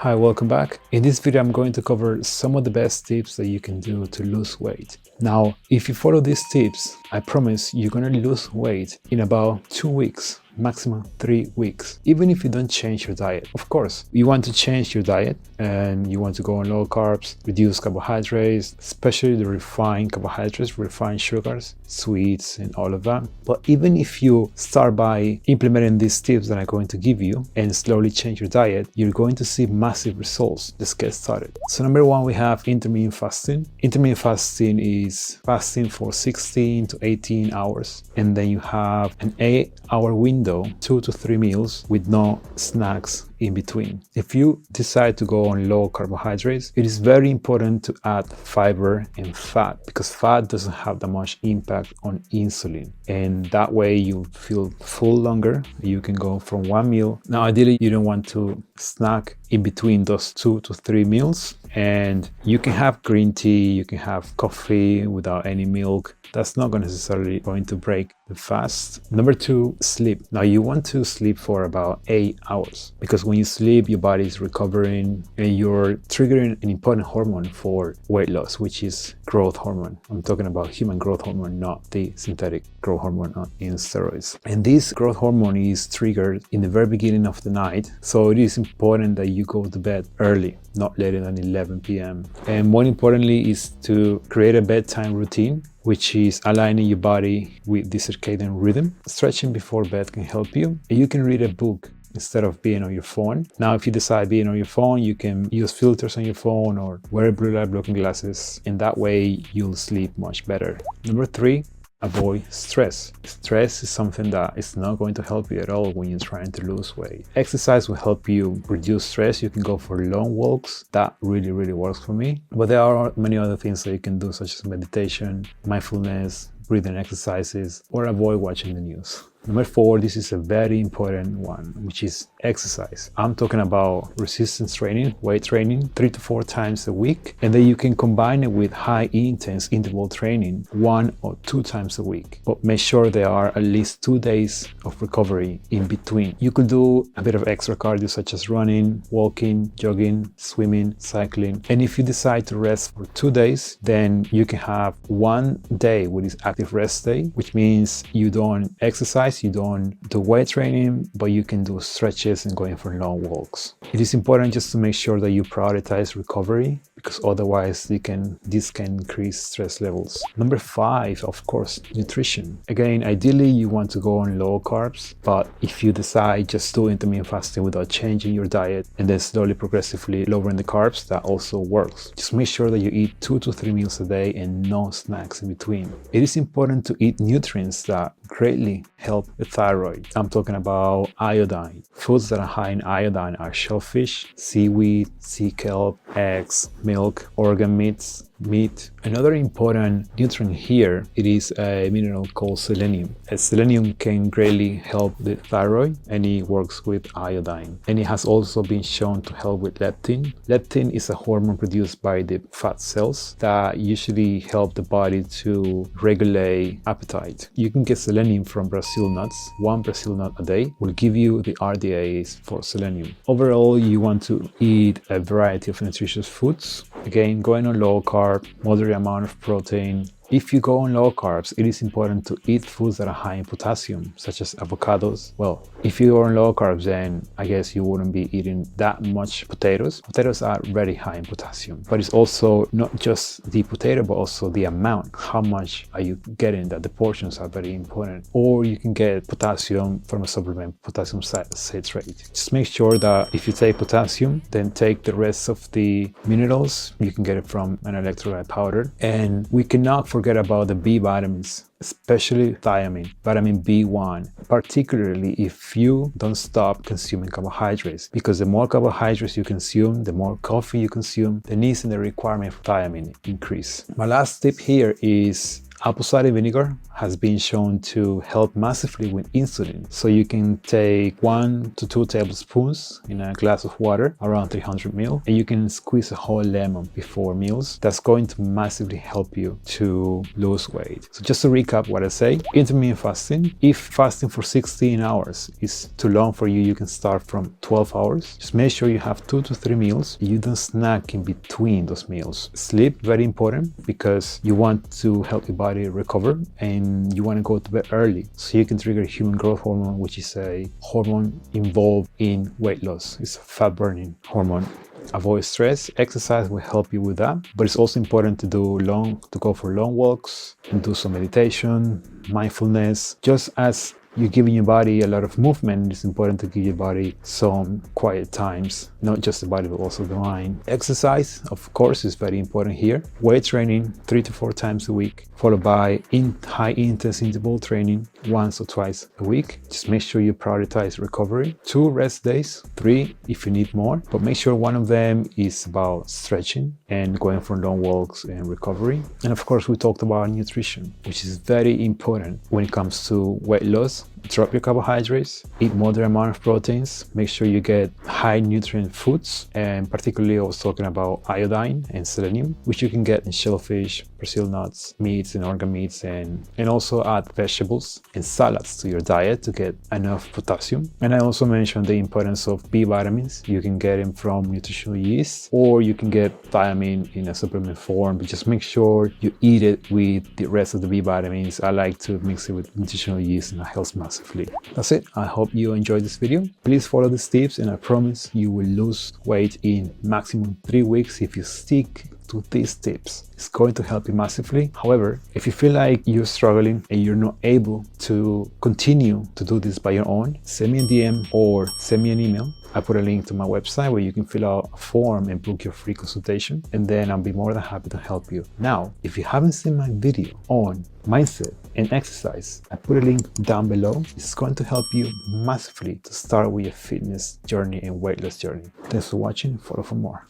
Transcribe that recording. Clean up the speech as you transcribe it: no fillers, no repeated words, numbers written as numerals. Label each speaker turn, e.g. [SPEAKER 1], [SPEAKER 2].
[SPEAKER 1] Hi, welcome back. In this video, I'm going to cover some of the best tips that you can do to lose weight. Now, if you follow these tips, I promise you're going to lose weight in about 2 weeks, maximum 3 weeks, even if you don't change your diet. Of course, you want to change your diet and you want to go on low carbs, reduce carbohydrates, especially the refined carbohydrates, refined sugars, sweets, and all of that. But even if you start by implementing these tips that I'm going to give you and slowly change your diet, you're going to see massive results. Let's get started. So number one, we have intermittent fasting. Intermittent fasting is fasting for 16 to 18 hours. And then you have an 8-hour window, 2 to 3 meals with no snacks in between. If you decide to go on low carbohydrates, it is very important to add fiber and fat because fat doesn't have that much impact on insulin. And that way you feel full longer. You can go from one meal. Now, ideally, you don't want to snack in between those 2 to 3 meals. And you can have green tea, you can have coffee without any milk. That's not necessarily going to break the fast. Number two, sleep. Now you want to sleep for about 8 hours because when you sleep, your body is recovering and you're triggering an important hormone for weight loss, which is growth hormone. I'm talking about human growth hormone, not the synthetic growth hormone in steroids. And this growth hormone is triggered in the very beginning of the night. So it is important that you go to bed early, not later than 11 p.m. And more importantly is to create a bedtime routine, which is aligning your body with the circadian rhythm. Stretching before bed can help you. You can read a book instead of being on your phone. Now, if you decide being on your phone, you can use filters on your phone or wear blue light blocking glasses. And that way you'll sleep much better. Number three, avoid stress. Stress is something that is not going to help you at all when you're trying to lose weight. Exercise will help you reduce stress. You can go for long walks. That really works for me. But there are many other things that you can do, such as meditation, mindfulness, breathing exercises, or avoid watching the news. Number four, this is a very important one, which is exercise. I'm talking about resistance training, weight training, 3 to 4 times a week. And then you can combine it with high intense interval training 1 or 2 times a week. But make sure there are at least 2 days of recovery in between. You could do a bit of extra cardio such as running, walking, jogging, swimming, cycling. And if you decide to rest for 2 days, then you can have 1 day with this active rest day, which means you don't exercise, you don't do weight training, but you can do stretches and going for long walks. It is important just to make sure that you prioritize recovery because otherwise this can increase stress levels. Number five, of course, nutrition. Again, ideally you want to go on low carbs, but if you decide just do intermittent fasting without changing your diet and then slowly progressively lowering the carbs, that also works. Just make sure that you eat 2 to 3 meals a day and no snacks in between. It is important to eat nutrients that greatly help the thyroid. I'm talking about iodine. Foods that are high in iodine are shellfish, seaweed, sea kelp, eggs, milk, organ meat. Another important nutrient here, it is a mineral called selenium. Selenium can greatly help the thyroid and it works with iodine. And it has also been shown to help with leptin. Leptin is a hormone produced by the fat cells that usually help the body to regulate appetite. You can get selenium from Brazil nuts. 1 Brazil nut a day will give you the RDAs for selenium. Overall, you want to eat a variety of nutritious foods. Again, going on low carb, moderate amount of protein. If you go on low carbs, it is important to eat foods that are high in potassium, such as avocados. Well, if you are on low carbs, then I guess you wouldn't be eating that much potatoes. Potatoes are very high in potassium, but it's also not just the potato, but also the amount. How much are you getting? That the portions are very important. Or you can get potassium from a supplement, potassium citrate. Just make sure that if you take potassium, then take the rest of the minerals. You can get it from an electrolyte powder. And we cannot forget about the B vitamins, especially thiamine, vitamin B1, particularly if you don't stop consuming carbohydrates, because the more carbohydrates you consume, the more coffee you consume, the needs and the requirement for thiamine increase. My last tip here is Apple cider vinegar has been shown to help massively with insulin. So you can take 1 to 2 tablespoons in a glass of water, around 300 ml, and you can squeeze a whole lemon before meals. That's going to massively help you to lose weight. So just to recap what I say, intermittent fasting. If fasting for 16 hours is too long for you, you can start from 12 hours. Just make sure you have 2 to 3 meals. You don't snack in between those meals. Sleep, very important, because you want to help your body recover and you want to go to bed early so you can trigger human growth hormone, which is a hormone involved in weight loss. It's a fat burning hormone. Avoid stress. Exercise will help you with that, but it's also important to go for long walks and do some meditation, mindfulness. Just as you're giving your body a lot of movement, it's important to give your body some quiet times, not just the body, but also the mind. Exercise, of course, is very important here. Weight training 3 to 4 times a week, followed by high intense interval training 1 or 2 times a week. Just make sure you prioritize recovery. 2 rest days, 3 if you need more, but make sure one of them is about stretching and going for long walks and recovery. And of course, we talked about nutrition, which is very important when it comes to weight loss. Drop your carbohydrates, eat moderate amount of proteins, make sure you get high nutrient foods, and particularly I was talking about iodine and selenium, which you can get in shellfish, Brazil nuts, meats and organ meats, and also add vegetables and salads to your diet to get enough potassium. And I also mentioned the importance of B vitamins. You can get them from nutritional yeast, or you can get thiamine in a supplement form, but just make sure you eat it with the rest of the B vitamins. I like to mix it with nutritional yeast and it helps massively. That's it. I hope you enjoyed this video. Please follow these tips and I promise you will lose weight in maximum 3 weeks if you stick to these tips. It's going to help you massively. However, if you feel like you're struggling and you're not able to continue to do this by your own, send me a DM or send me an email. I put a link to my website where you can fill out a form and book your free consultation, and then I'll be more than happy to help you. Now, if you haven't seen my video on mindset and exercise, I put a link down below. It's going to help you massively to start with your fitness journey and weight loss journey. Thanks for watching. Follow for more.